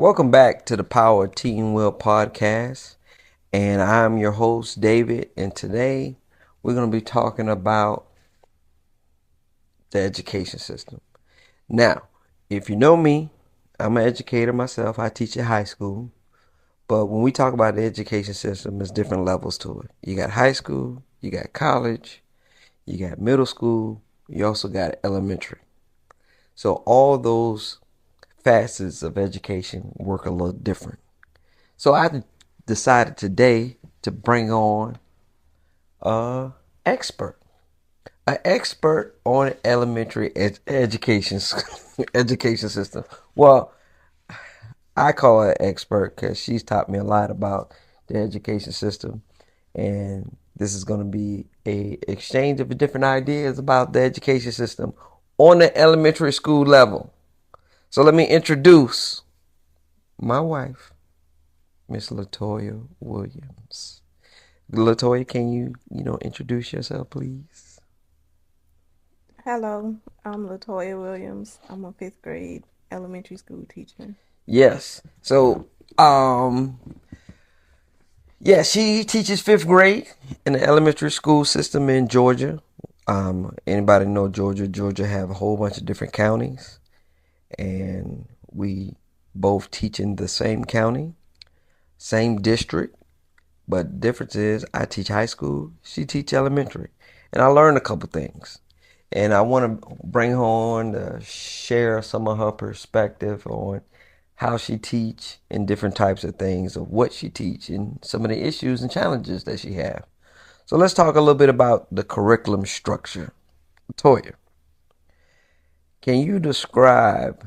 Welcome back to the Power of Team Will podcast. And I'm your host, David. And today we're going to be talking about the education system. Now, if you know me, I'm an educator myself. I teach at high school. But when we talk about the education system, there's different levels to it. You got high school, you got college, you got middle school, you also got elementary. So all those facets of education work a little different. So I decided today to bring on a expert, an expert on elementary education education system. Well, I call her an expert because she's taught me a lot about the education system, and this is going to be a exchange of different ideas about the education system on the elementary school level. So let me introduce my wife, Miss LaToya Williams. LaToya, can you introduce yourself, please? Hello, I'm LaToya Williams. I'm a fifth grade elementary school teacher. Yes. So, yeah, she teaches fifth grade in the elementary school system in Georgia. Anybody know Georgia? Georgia have a whole bunch of different counties, and we both teach in the same county, same district. But the difference is I teach high school, she teach elementary. And I learned a couple things. And I want to bring her on to share some of her perspective on how she teach and different types of things of what she teach and some of the issues and challenges that she have. So let's talk a little bit about the curriculum structure. Toya, can you describe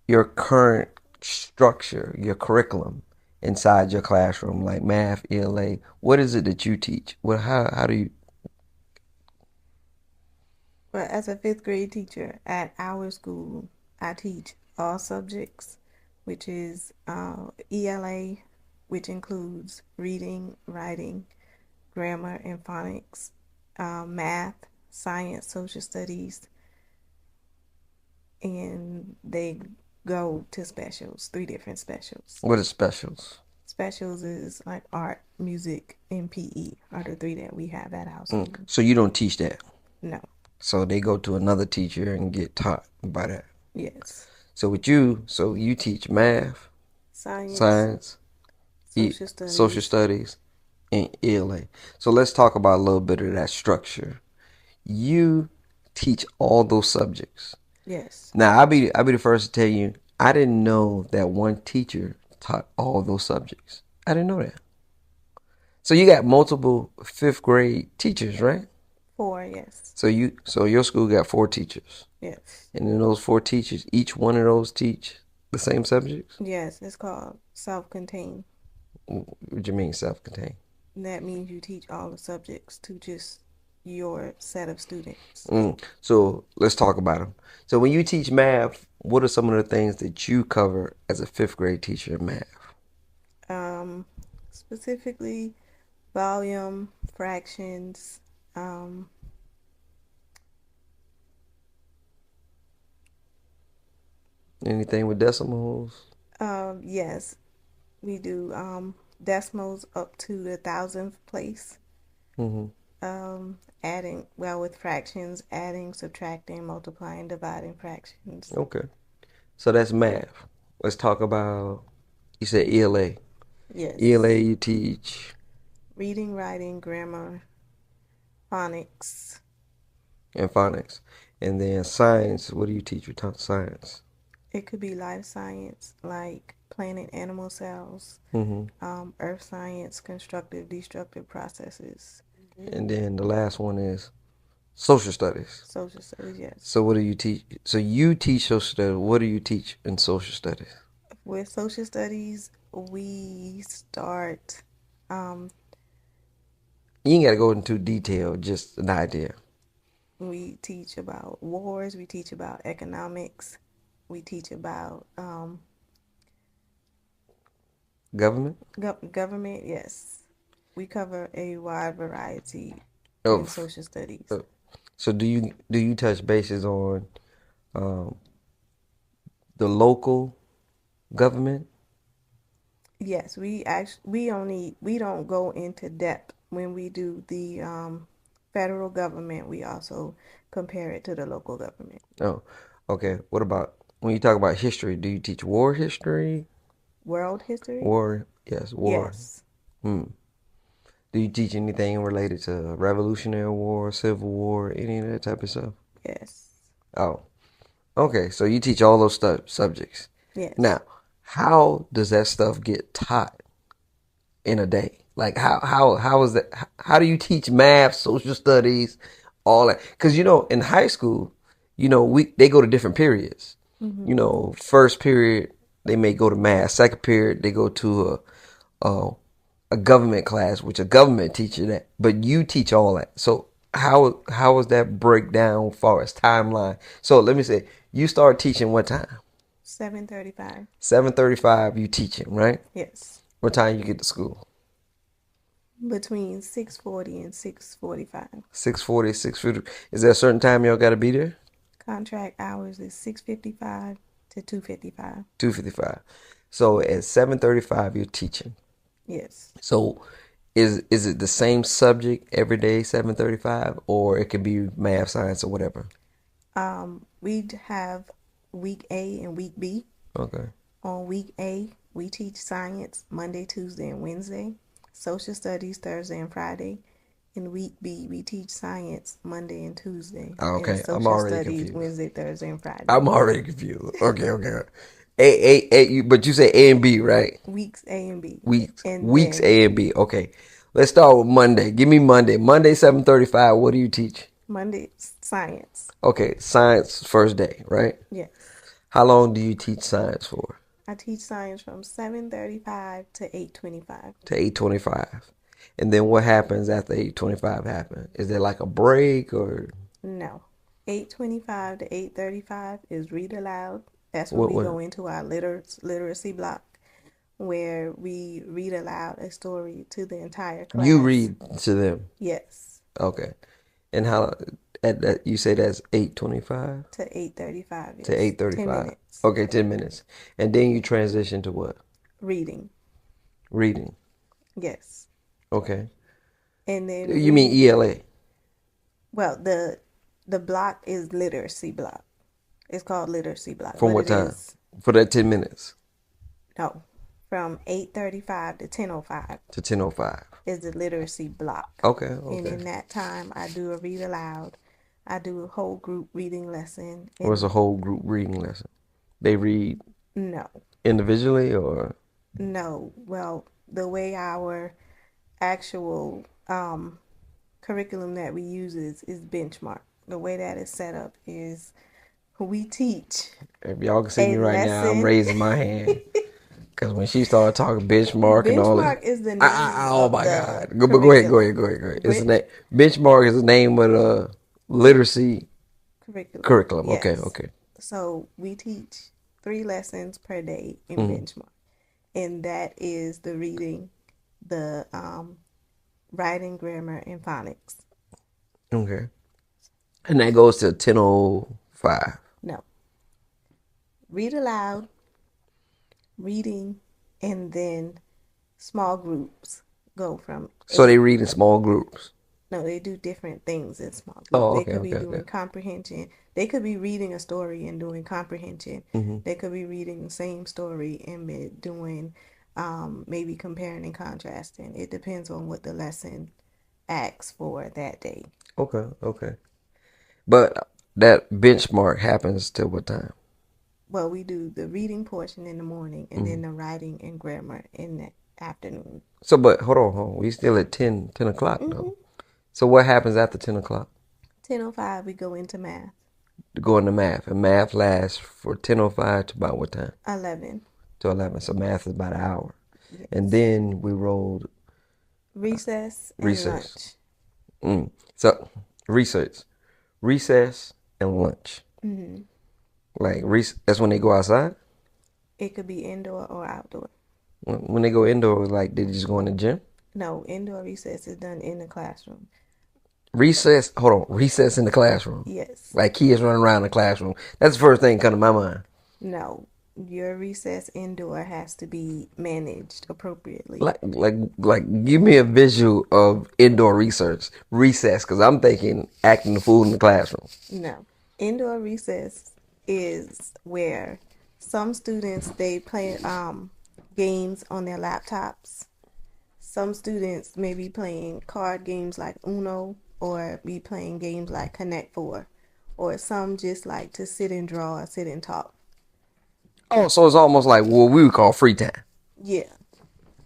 your current structure, your curriculum inside your classroom, like math, ELA? What is it that you teach? How do you? But as a fifth grade teacher at our school, I teach all subjects, which is ELA, which includes reading, writing, grammar, and phonics, math, science, social studies, and they go to specials, three different specials. What is specials? Specials is like art, music, and PE are the three that we have at our school. So you don't teach that. No. So they go to another teacher and get taught by that. Yes. So you teach math, Science, science, social social studies. studies, and ELA. So let's talk about a little bit of that structure. You teach all those subjects. Yes. Now I'll be the first to tell you I didn't know that one teacher taught all those subjects. I didn't know that. So you got multiple fifth grade teachers, right? Four, yes. So your school got four teachers. Yes. And then those four teachers, each one of those teach the same subjects? Yes, it's called self-contained. What do you mean self-contained? That means you teach all the subjects to just your set of students. So let's talk about them. So when you teach math, what are some of the things that you cover as a fifth grade teacher in math? Um, Specifically volume, fractions, um, Anything with decimals? yes, we do decimals up to the thousandth place. Hmm. Adding, well, with fractions, adding, subtracting, multiplying, dividing fractions. Okay. So that's math. Let's talk about, you said ELA. ELA Yes. you teach Reading, writing, grammar, phonics. and phonics. And then science, what do you teach? You taught science. It could be life science, like planet animal cells, Hmm. earth science, constructive, destructive processes, And then the last one is social studies. social studies, yes. So what do you teach? So you teach social studies. What do you teach in social studies? With social studies, we start, um, You ain't got to go into detail, just an idea. we teach about wars, we teach about economics, we teach about Government? government, yes. We cover a wide variety in Of social studies. uh, so do you touch bases on um, the local government? Yes, we don't go into depth when we do the federal government. We also compare it to the local government. Oh, okay. What about when you talk about history? Do you teach war history? World history? War, yes, war. Yes. Hmm. Do you teach anything related to Revolutionary War, Civil War, any of that type of stuff? Yes. Oh, okay. So you teach all those subjects. Yes. Now, how does that stuff get taught in a day? Like how is that? How do you teach math, social studies, all that? Because in high school, they go to different periods. Mm-hmm. First period they may go to math. Second period they go to a a government class, which a government teacher that, but you teach all that. So how is that breakdown as far as timeline? So let me say, you start teaching what time? 7:35. 7:35. You teaching, right? Yes. What time you get to school? Between 6:40 and 6:45. 6:40, 6:50. Is there a certain time y'all got to be there? Contract hours is 6:55 to 2:55. 2:55. So at 7:35 you're teaching. Yes. So is it the same subject every day, 7:35, or it could be math, science, or whatever? We have week A and week B. Okay. On week A, we teach science Monday, Tuesday, and Wednesday, social studies Thursday and Friday. In week B, we teach science Monday and Tuesday, and Okay, I'm social already studies confused. Wednesday, Thursday, and Friday. I'm already confused. Okay, okay. But you say A and B, right? Weeks A and B. And Weeks then A and B. Okay. Let's start with Monday. Give me Monday. Monday 7:35. What do you teach? Monday, science. Okay, science first day, right? Yes. How long do you teach science for? I teach science from 7:35 to 8:25. To 8:25. And then what happens after 8:25 happens? Is there like a break or No. 8:25 to 8:35 is read aloud. That's when we what? go into our literacy block, where we read aloud a story to the entire You class. read to them. Yes, Okay. And how at that you say that's 8:25 to 8:35 to is 10 8:35. minutes. Okay, 10 minutes. And then you transition to what? Reading. Reading. Yes. Okay. And then You mean ELA? well, the block is literacy block. It's called literacy block, From but what it time? is For that 10 minutes no, from 8:35 to 10:05 to 10:05. is the literacy block. Okay, And okay. in that time, I do a read aloud. I do a whole group reading lesson. What's a And whole group reading lesson? They read no, individually or no. Well, the way our actual curriculum that we use is benchmark. The way that is set up is we teach if y'all can see a me right now, I'm lesson. raising my hand. Because when she started talking benchmark and all this, Benchmark is the name oh of my the God. But curriculum. go ahead. It's the But name. Benchmark is the name of the literacy curriculum. curriculum. Okay, Yes. okay. So we teach 3 lessons per day in Mm, benchmark. And that is the reading, the writing, grammar, and phonics. okay. And that goes to 10:05. No. Read aloud, reading, and then small groups go from So they 8. read in small groups. No, they do different things in small groups. Oh, They okay, could be okay, okay. doing comprehension. They could be reading a story and doing comprehension. Hmm. They could be reading the same story and be doing maybe comparing and contrasting. It depends on what the lesson asks for that day. Okay, okay. But that benchmark happens till what time? Well, we do the reading portion in the morning and Hmm. then the writing and grammar in the afternoon. So, but hold on. We still at 10 o'clock Mm-hmm. though. So what happens after 10 o'clock? 10:05, we go into math. To go into math. And math lasts for 10:05 to about what time? 11. To 11. So math is about an hour. And Yes. then we rolled Recess and recess. lunch. So recess, and lunch. Mm-hmm. Like that's when they go outside. It could be indoor or outdoor. When they go indoors, like they just go in the gym. No, indoor recess is done in the classroom. Recess. Hold on. Recess in the classroom. Yes. Like kids running around the classroom. That's the first thing come to my mind. No. Your recess indoor has to be managed appropriately. Like, give me a visual of indoor research recess, because I'm thinking acting the fool in the classroom. No. Indoor recess is where some students they play games on their laptops. Some students may be playing card games like Uno or be playing games like Connect Four. Or some just like to sit and draw or sit and talk. Oh, so it's almost like what we would call free time. Yeah.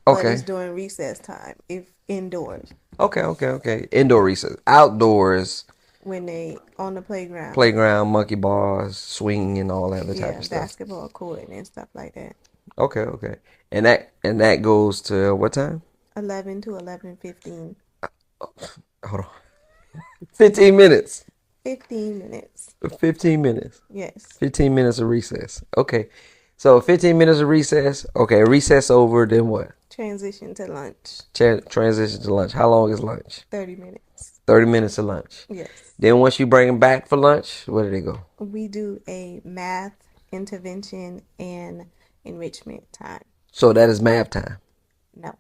But it's Okay. during recess time if indoors. Okay. Indoor recess. Outdoors, When they on the playground. playground, monkey bars, swing, and all that other type Yeah, of stuff. basketball court and stuff like that. Okay. And that goes to what time? 11 to 11:15. Hold on. 15 minutes. 15 minutes. 15 minutes. Yes. 15 minutes of recess. Okay. So 15 minutes of recess. Okay, recess over, then what? Transition to lunch. Transition to lunch. How long is lunch? 30 minutes. 30 minutes of lunch. Yes. Then once you bring them back for lunch, where do they go? We do a math intervention and enrichment time. So that is math time. No.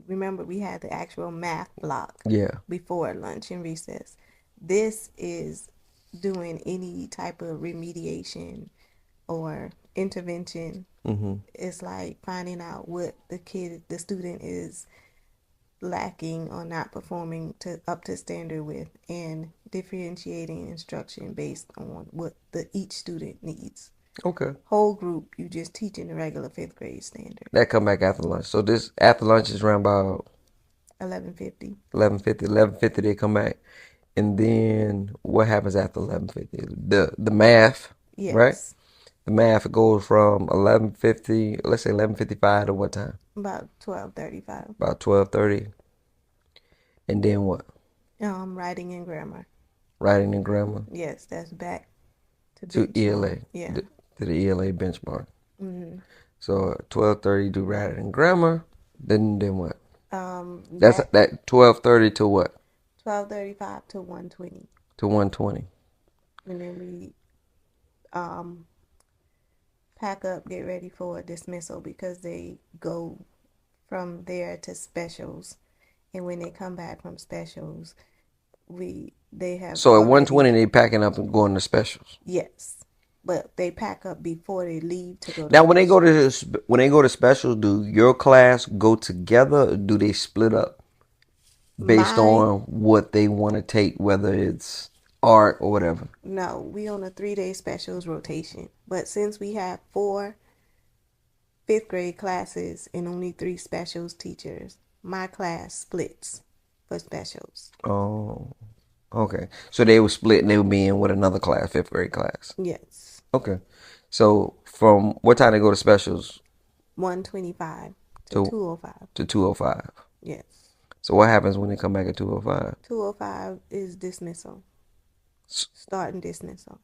Remember, we had the actual math block Yeah. before lunch and recess. This is doing any type of remediation or intervention. It's like finding out what the student is lacking or not performing up to standard with, and differentiating instruction based on what each student needs. Okay. Whole group, you just teaching the regular fifth grade standard. That come back after lunch. So this after lunch is around about 11:50. 11:50. 11:50 they come back. And then what happens after 11:50? The math, Yes. right? The math goes from 11:50, let's say 11:55 to what time? About 12:35. About 12:30. And then what? Writing and grammar. Writing and grammar Yes, that's back to to ELA. benchmark. Yeah. To the ELA benchmark. So 12:30 do writing and grammar. Then what? That's that 12:30 to what? 12:35 to 1:20. To 1:20. And then we pack up, get ready for dismissal, because they go from there to specials. And when they come back from specials, they have So at already, 1:20 they packing up and going to specials. yes, but they pack up before they leave to go to Now when they specials. go to specials, do your class go together, or do they split up based on what they want to take, whether it's art or whatever? No, we on a 3-day specials rotation. But since we have 4 fifth grade classes and only 3 specials teachers, my class splits for specials. Oh, okay. So they would split and they would be in with another class, fifth grade class. Yes. Okay. So from what time they go to specials? 1:25 To- to 2:05. To 2:05. Yes. So what happens when they come back at 2:05? 2:05 is dismissal. Starting dismissal.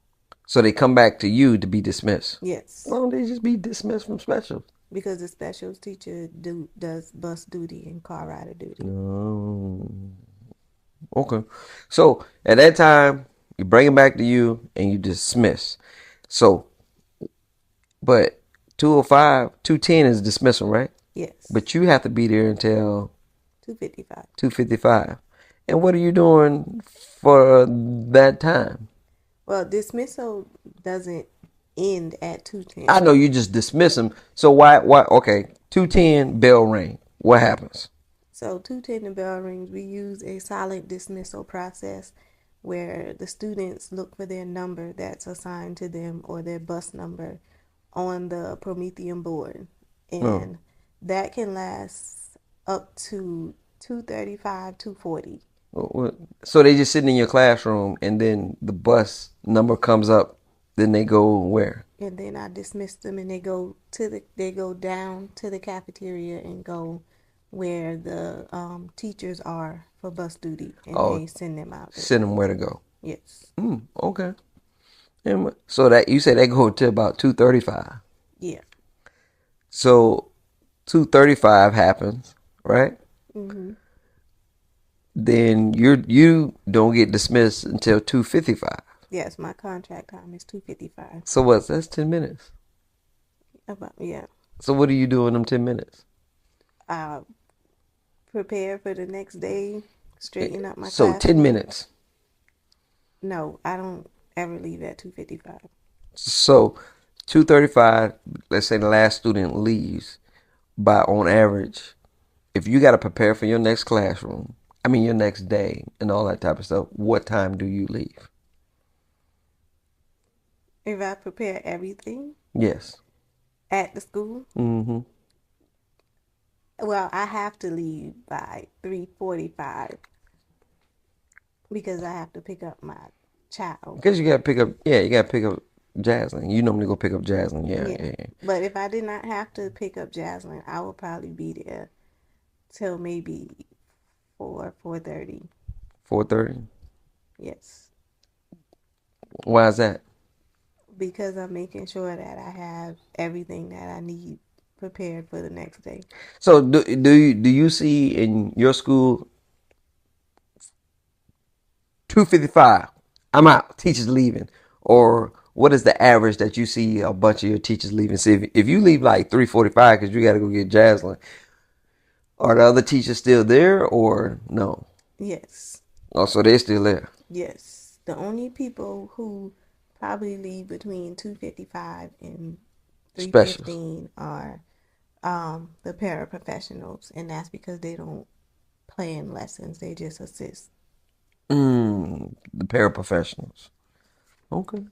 So they come back to you to be dismissed. Yes. Why don't they just be dismissed from specials? Because the specials teacher does bus duty and car rider duty. Oh. Okay. So at that time, you bring it back to you and you dismiss. So, but 2:05, 2:10 is dismissal, right? Yes. But you have to be there until 2:55. 2:55. And what are you doing for that time? Well, dismissal doesn't end at 2:10. I know you just dismiss them. So why, okay, 2:10 bell ring. What happens? So 2:10 the bell rings. We use a silent dismissal process where the students look for their number that's assigned to them or their bus number on the Promethean board. And that can last up to 2:35, 2:40. So they just sitting in your classroom and then the bus number comes up, then they go where? And then I dismiss them and they go down to the cafeteria and go where the teachers are for bus duty, and they send them out there. Send them where to go. Yes. Okay. And so that you said they go to about 2:35. Yeah. So 2:35 happens, right? Mm-hmm. Then you don't get dismissed until 2:55. Yes, my contract time is 2:55. So that's 10 minutes. About, yeah. So what do you do in them 10 minutes? Uh, Prepare for the next day, straighten up my So 10 classroom. minutes. No, I don't ever leave at 2:55. So 2:35. Let's say the last student leaves. By on average, if you got to prepare for your next classroom, I mean your next day and all that type of stuff, what time do you leave? If I prepare everything Yes. at the school, Mm-hmm. well, I have to leave by 3:45 because I have to pick up my child. Because you got to pick up, yeah, you got to pick up Jaslyn. You normally go pick up Jaslyn. Yeah, Yeah. yeah, yeah. But if I did not have to pick up Jaslyn, I would probably be there till maybe 4:30. 4:30. Yes. Why is that? Because I'm making sure that I have everything that I need prepared for the next day. So do you see in your school 2:55? I'm out. Teachers leaving, or what is the average that you see a bunch of your teachers leaving? See, if you leave like 3:45 because you got to go get Jaslyn, are the other teachers still there or no? Yes. Oh, so they're still there. Yes. The only people who probably leave between 2:55 and Specials. 3:15 are the paraprofessionals, and that's because they don't plan lessons, they just assist. The paraprofessionals. Okay.